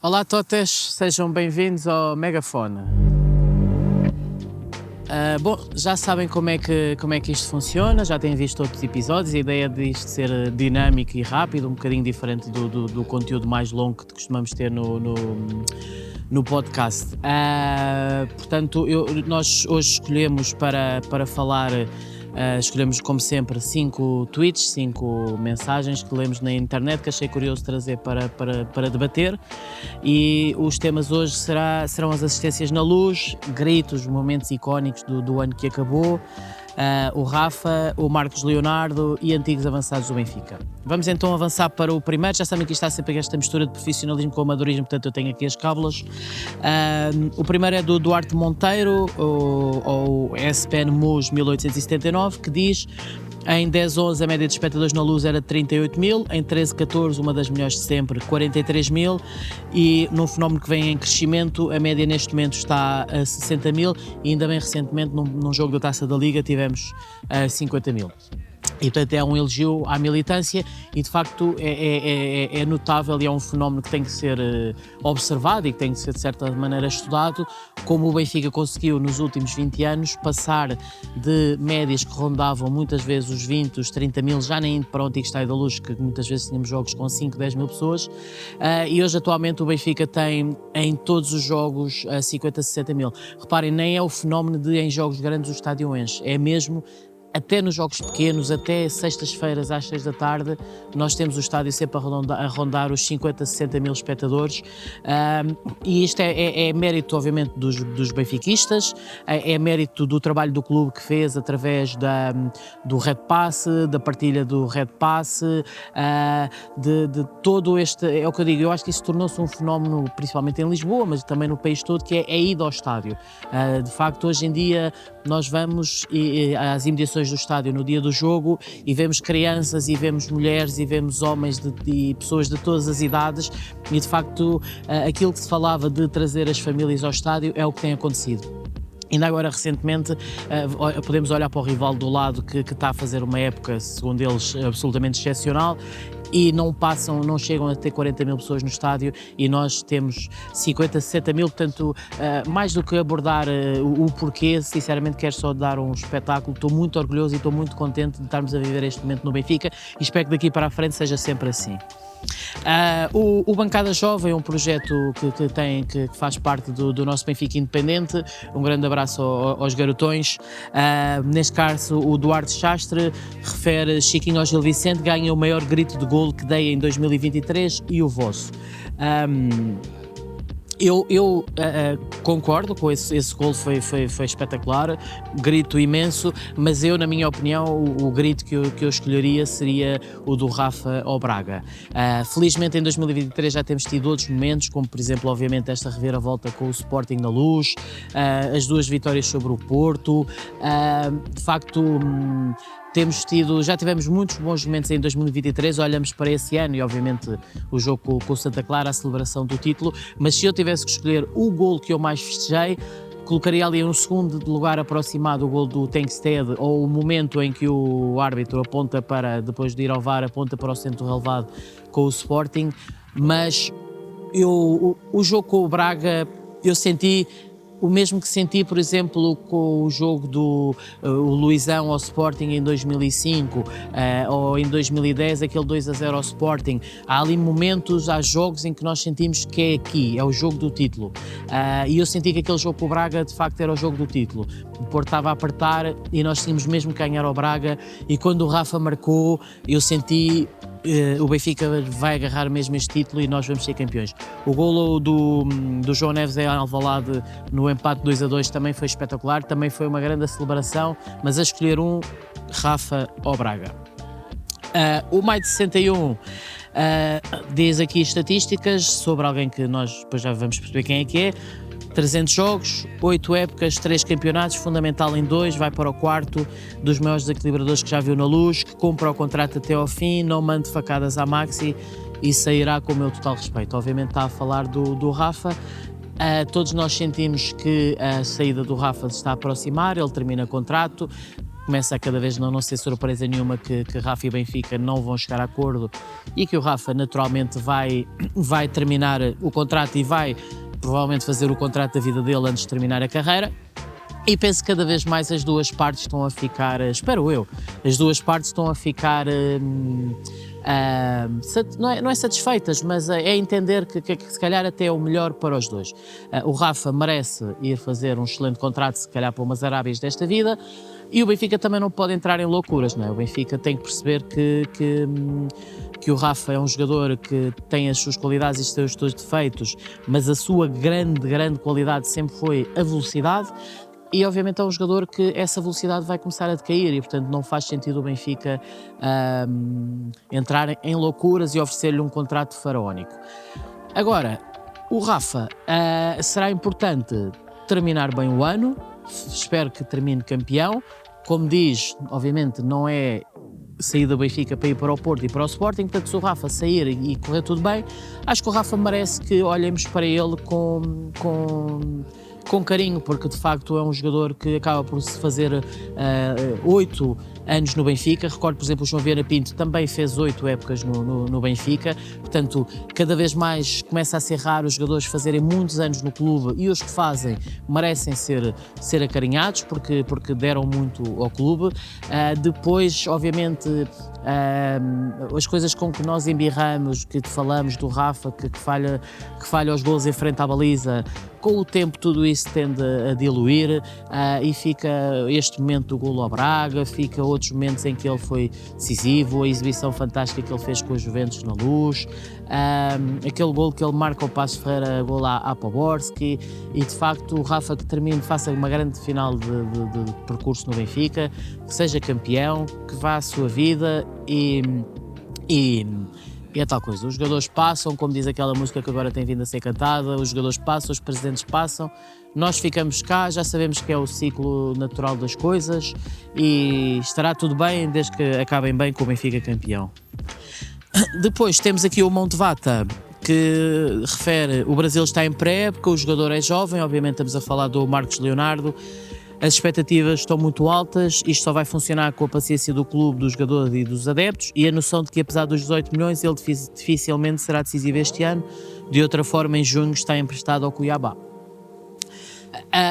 Olá, Totes, sejam bem-vindos ao Megafone. Bom, já sabem como é que isto funciona, já têm visto outros episódios. A ideia disto ser dinâmico e rápido, um bocadinho diferente do conteúdo mais longo que costumamos ter no podcast. Portanto, nós hoje escolhemos para falar. Escolhemos, como sempre, 5 tweets, 5 mensagens que lemos na internet que achei curioso trazer para debater. E os temas hoje serão as assistências na Luz, gritos, momentos icónicos do ano que acabou, o Rafa, o Marcos Leonardo e antigos avançados do Benfica. Vamos então avançar para o primeiro. Já sabem que está sempre esta mistura de profissionalismo com amadorismo, portanto eu tenho aqui as cábulas. O primeiro é do Duarte Monteiro, ou SPN MUS 1879, que diz: em 10-11 a média de espectadores na Luz era de 38 mil, em 13-14 uma das melhores de sempre, 43 mil, e num fenómeno que vem em crescimento, a média neste momento está a 60 mil, e ainda bem recentemente num jogo da Taça da Liga tivemos 50 mil. E portanto é um elogio à militância e de facto é notável e é um fenómeno que tem que ser observado e que tem que ser de certa maneira estudado, como o Benfica conseguiu nos últimos 20 anos passar de médias que rondavam muitas vezes os 20, os 30 mil, já nem indo para o antigo Estádio da Luz, que muitas vezes tínhamos jogos com 5, 10 mil pessoas, e hoje atualmente o Benfica tem em todos os jogos 50, 60 mil. Reparem, nem é o fenómeno de em jogos grandes o estádio enche, é mesmo até nos jogos pequenos, até sextas-feiras às 6 da tarde, nós temos o estádio sempre a rondar os 50, 60 mil espectadores, e isto é mérito, obviamente, dos benfiquistas, é mérito do trabalho do clube que fez através do Red Pass, da partilha do Red Pass, de todo este, é o que eu digo, eu acho que isso tornou-se um fenómeno, principalmente em Lisboa, mas também no país todo, que é a ida ao estádio. De facto, hoje em dia, nós vamos às imediações do estádio no dia do jogo e vemos crianças e vemos mulheres e vemos homens e pessoas de todas as idades e de facto aquilo que se falava de trazer as famílias ao estádio é o que tem acontecido. Ainda agora, recentemente, podemos olhar para o rival do lado que está a fazer uma época, segundo eles, absolutamente excepcional, e não chegam a ter 40 mil pessoas no estádio e nós temos 50, 60 mil, portanto, mais do que abordar o porquê, sinceramente quero só dar um espetáculo. Estou muito orgulhoso e estou muito contente de estarmos a viver este momento no Benfica e espero que daqui para a frente seja sempre assim. O Bancada Jovem é um projeto que faz parte do nosso Benfica Independente. Um grande abraço aos garotões. Neste caso, o Duarte Chastre refere: Chiquinho ao Gil Vicente, ganha o maior grito de golo que dei em 2023 e o vosso. Eu concordo com esse golo, foi espetacular, grito imenso, mas eu, na minha opinião, o grito que eu escolheria seria o do Rafa ao Braga. Felizmente em 2023 já temos tido outros momentos, como por exemplo, obviamente, esta reviravolta com o Sporting na Luz, as 2 vitórias sobre o Porto, de facto... Já tivemos muitos bons momentos em 2023, olhamos para esse ano e obviamente o jogo com o Santa Clara, a celebração do título, mas se eu tivesse que escolher o golo que eu mais festejei, colocaria ali um segundo lugar aproximado o golo do Tengsted, ou o momento em que o árbitro aponta depois de ir ao VAR, aponta para o centro relevado com o Sporting, mas o jogo com o Braga, eu senti o mesmo que senti, por exemplo, com o jogo do Luizão ao Sporting em 2005, ou em 2010, aquele 2-0 ao Sporting. Há ali momentos, há jogos em que nós sentimos que é aqui, é o jogo do título. E eu senti que aquele jogo com o Braga, de facto, era o jogo do título. O Porto estava a apertar e nós tínhamos mesmo que ganhar ao Braga, e quando o Rafa marcou, eu senti... o Benfica vai agarrar mesmo este título e nós vamos ser campeões. O golo do João Neves em Alvalade no empate 2-2 também foi espetacular, também foi uma grande celebração, mas a escolher Rafa ao Braga. O Maio de 61 diz aqui estatísticas sobre alguém que nós depois já vamos perceber quem é que é. 300 jogos, 8 épocas, 3 campeonatos, fundamental em 2, vai para o 4 dos maiores desequilibradores que já viu na Luz, que cumpre o contrato até ao fim, não mande facadas à Maxi e sairá com o meu total respeito. Obviamente está a falar do Rafa. Todos nós sentimos que a saída do Rafa se está a aproximar, ele termina contrato. começa a cada vez não ser surpresa nenhuma que Rafa e Benfica não vão chegar a acordo e que o Rafa naturalmente vai terminar o contrato e vai provavelmente fazer o contrato da vida dele antes de terminar a carreira. E penso que cada vez mais as duas partes estão a ficar, espero eu, as duas partes estão a ficar, não é satisfeitas, mas é entender que se calhar até é o melhor para os dois. O Rafa merece ir fazer um excelente contrato, se calhar para umas Arábias desta vida, e o Benfica também não pode entrar em loucuras, não é? O Benfica tem que perceber que o Rafa é um jogador que tem as suas qualidades e os seus defeitos, mas a sua grande qualidade sempre foi a velocidade. E obviamente é um jogador que essa velocidade vai começar a decair e portanto não faz sentido o Benfica entrar em loucuras e oferecer-lhe um contrato faraónico. Agora, o Rafa, será importante terminar bem o ano, espero que termine campeão. Como diz, obviamente não é sair do Benfica para ir para o Porto e para o Sporting, portanto se o Rafa sair e correr tudo bem, acho que o Rafa merece que olhemos para ele com carinho, porque de facto é um jogador que acaba por se fazer 8 anos no Benfica. Recordo, por exemplo, o João Vieira Pinto também fez 8 épocas no Benfica, portanto cada vez mais começa a ser raro os jogadores fazerem muitos anos no clube e os que fazem merecem ser acarinhados porque deram muito ao clube. Depois, obviamente, as coisas com que nós embirramos, que falamos do Rafa, que falha os golos em frente à baliza, com o tempo tudo isso tende a diluir e fica este momento do golo ao Braga, fica outros momentos em que ele foi decisivo, a exibição fantástica que ele fez com os Juventus na Luz, aquele golo que ele marca ao Passos Ferreira, golo à Poborski, e de facto o Rafa que termine, faça uma grande final de percurso no Benfica, que seja campeão, que vá à sua vida e é tal coisa, os jogadores passam, como diz aquela música que agora tem vindo a ser cantada, os jogadores passam, os presidentes passam, nós ficamos cá, já sabemos que é o ciclo natural das coisas e estará tudo bem desde que acabem bem com o Benfica campeão. Depois temos aqui o Montevata, que refere, o Brasil está em pré-época, o jogador é jovem, obviamente estamos a falar do Marcos Leonardo. As expectativas estão muito altas, isto só vai funcionar com a paciência do clube, dos jogadores e dos adeptos e a noção de que apesar dos 18 milhões ele dificilmente será decisivo este ano, de outra forma em junho está emprestado ao Cuiabá.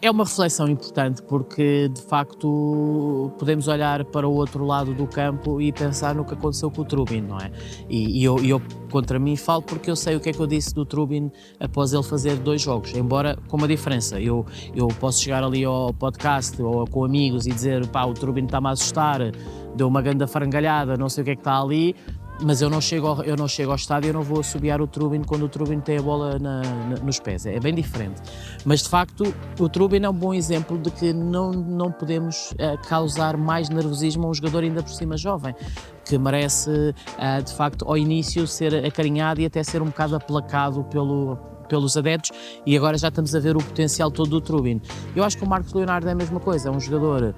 É uma reflexão importante porque de facto podemos olhar para o outro lado do campo e pensar no que aconteceu com o Trubin, não é? E eu contra mim falo porque eu sei o que é que eu disse do Trubin após ele fazer 2 jogos, embora com uma diferença, eu posso chegar ali ao podcast ou com amigos e dizer pá, o Trubin está-me a assustar, deu uma grande farangalhada, não sei o que é que está ali, mas eu não chego ao estádio e eu não vou assobiar o Trubin quando o Trubin tem a bola nos pés, é bem diferente. Mas de facto o Trubin é um bom exemplo de que não podemos causar mais nervosismo a um jogador ainda por cima jovem, que merece de facto ao início ser acarinhado e até ser um bocado aplacado pelos adeptos, e agora já estamos a ver o potencial todo do Trubin. Eu acho que o Marcos Leonardo é a mesma coisa, é um jogador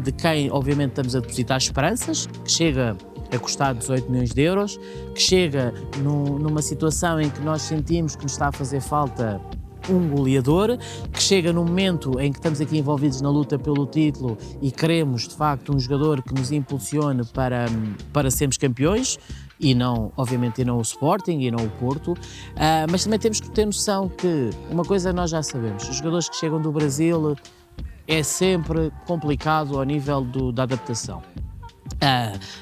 de quem obviamente estamos a depositar esperanças, que chega a custar 18 milhões de euros, que chega numa situação em que nós sentimos que nos está a fazer falta um goleador, que chega no momento em que estamos aqui envolvidos na luta pelo título e queremos de facto um jogador que nos impulsione para sermos campeões, e não, obviamente, e não o Sporting e não o Porto, mas também temos que ter noção que uma coisa nós já sabemos, os jogadores que chegam do Brasil é sempre complicado ao nível da adaptação.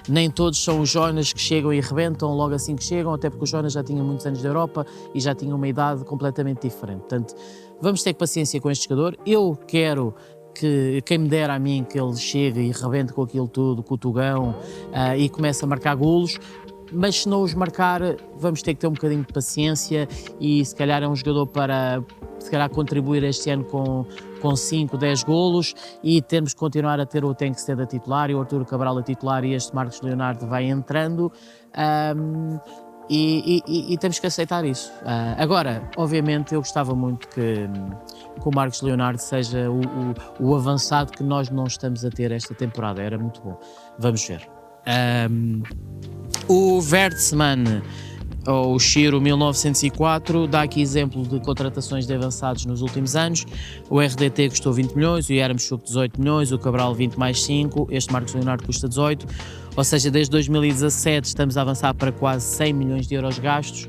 Nem todos são os Jonas que chegam e rebentam logo assim que chegam, até porque o Jonas já tinha muitos anos da Europa e já tinha uma idade completamente diferente. Portanto, vamos ter paciência com este jogador. Eu quero que quem me dera a mim que ele chegue e rebente com aquilo tudo, com o Tugão, e comece a marcar golos, mas se não os marcar vamos ter que ter um bocadinho de paciência e se calhar é um jogador para se calhar contribuir este ano com 5, 10 golos e termos que continuar a ter o Tengsted a titular e o Arturo Cabral a titular e este Marcos Leonardo vai entrando, e temos que aceitar isso. Agora, obviamente eu gostava muito que o Marcos Leonardo seja o avançado que nós não estamos a ter esta temporada, era muito bom. Vamos ver. O Wertzmann, ou o Chiro 1904, dá aqui exemplo de contratações de avançados nos últimos anos. O RDT custou 20 milhões, o Yaremchuk 18 milhões, o Cabral 20 mais 5, este Marcos Leonardo custa 18, ou seja, desde 2017 estamos a avançar para quase 100 milhões de euros gastos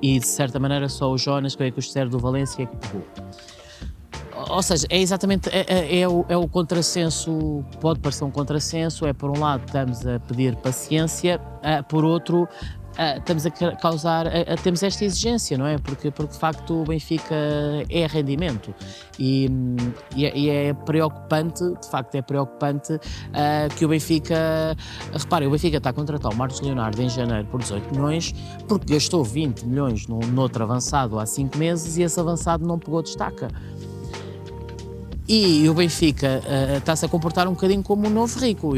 e de certa maneira só o Jonas, que é o Cruzeiro do Valência, que pegou. Ou seja, é exatamente o contrassenso, pode parecer um contrassenso, é por um lado estamos a pedir paciência, por outro estamos a causar, temos esta exigência, não é? Porque de facto o Benfica é rendimento e é preocupante, de facto é preocupante que o Benfica, reparem, o Benfica está a contratar o Marcos Leonardo em janeiro por 18 milhões porque gastou 20 milhões noutro avançado há 5 meses e esse avançado não pegou destaca. E o Benfica está-se a comportar um bocadinho como um novo rico.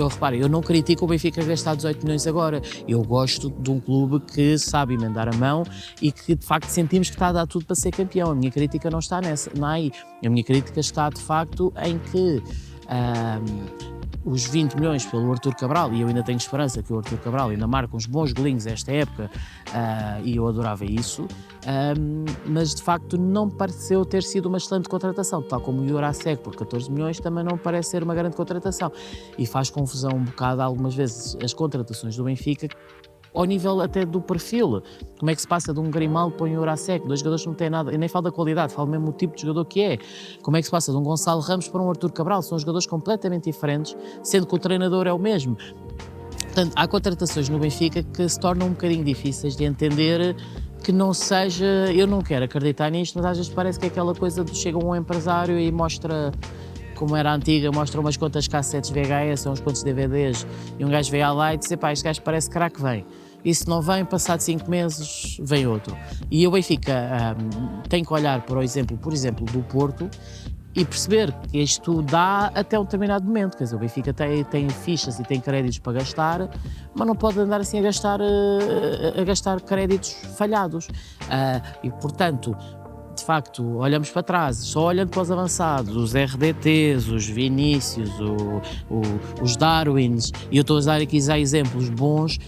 Reparem, eu não critico o Benfica gastar 18 milhões agora. Eu gosto de um clube que sabe emendar a mão e que de facto sentimos que está a dar tudo para ser campeão. A minha crítica não está não é aí. A minha crítica está de facto em que os 20 milhões pelo Arthur Cabral, e eu ainda tenho esperança que o Arthur Cabral ainda marque uns bons golinhos esta época, e eu adorava isso, mas de facto não pareceu ter sido uma excelente contratação, tal como o Jurasek por 14 milhões também não parece ser uma grande contratação, e faz confusão um bocado algumas vezes as contratações do Benfica, ao nível até do perfil. Como é que se passa de um Grimaldo para um Jurasek, dois jogadores que não têm nada, eu nem falo da qualidade, falo mesmo do tipo de jogador que é. Como é que se passa de um Gonçalo Ramos para um Arthur Cabral, são jogadores completamente diferentes, sendo que o treinador é o mesmo. Portanto, há contratações no Benfica que se tornam um bocadinho difíceis de entender, que não seja, eu não quero acreditar nisto, mas às vezes parece que é aquela coisa de chega um empresário e mostra, como era a antiga, mostra umas quantas cassetes VHS ou uns quantos DVDs e um gajo vê lá e diz, pá, este gajo parece craque, vem. E se não vem, passado 5 meses, vem outro. E o Benfica tem que olhar para o exemplo, por exemplo, do Porto e perceber que isto dá até um determinado momento. Quer dizer, o Benfica tem fichas e tem créditos para gastar, mas não pode andar assim a gastar créditos falhados. E, portanto, de facto, olhamos para trás, só olhando para os avançados, os RDTs, os Vinícius, os Darwins, e eu estou a usar aqui já exemplos bons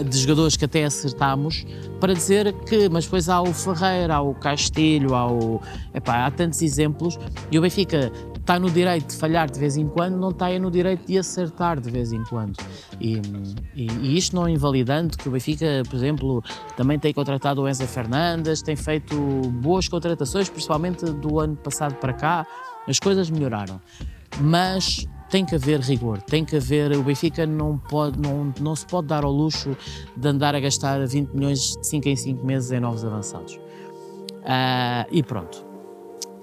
de jogadores que até acertámos, para dizer que, mas depois há o Ferreira, há o Castilho, há tantos exemplos, e o Benfica está no direito de falhar de vez em quando, não está no direito de acertar de vez em quando. E isto não é invalidante que o Benfica, por exemplo, também tem contratado o Enzo Fernandes, tem feito boas contratações, principalmente do ano passado para cá, as coisas melhoraram. Mas tem que haver rigor, tem que haver, o Benfica não se pode dar ao luxo de andar a gastar 20 milhões de 5 em 5 meses em novos avançados. E pronto.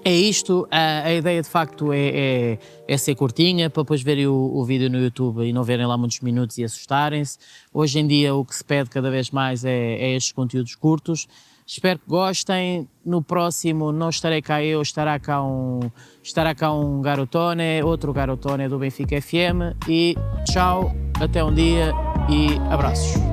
É isto, a ideia de facto é ser curtinha, para depois verem o vídeo no YouTube e não verem lá muitos minutos e assustarem-se. Hoje em dia o que se pede cada vez mais é estes conteúdos curtos. Espero que gostem. No próximo não estarei cá eu, estará cá um Garotone, outro Garotone do Benfica FM. E tchau, até um dia e abraços.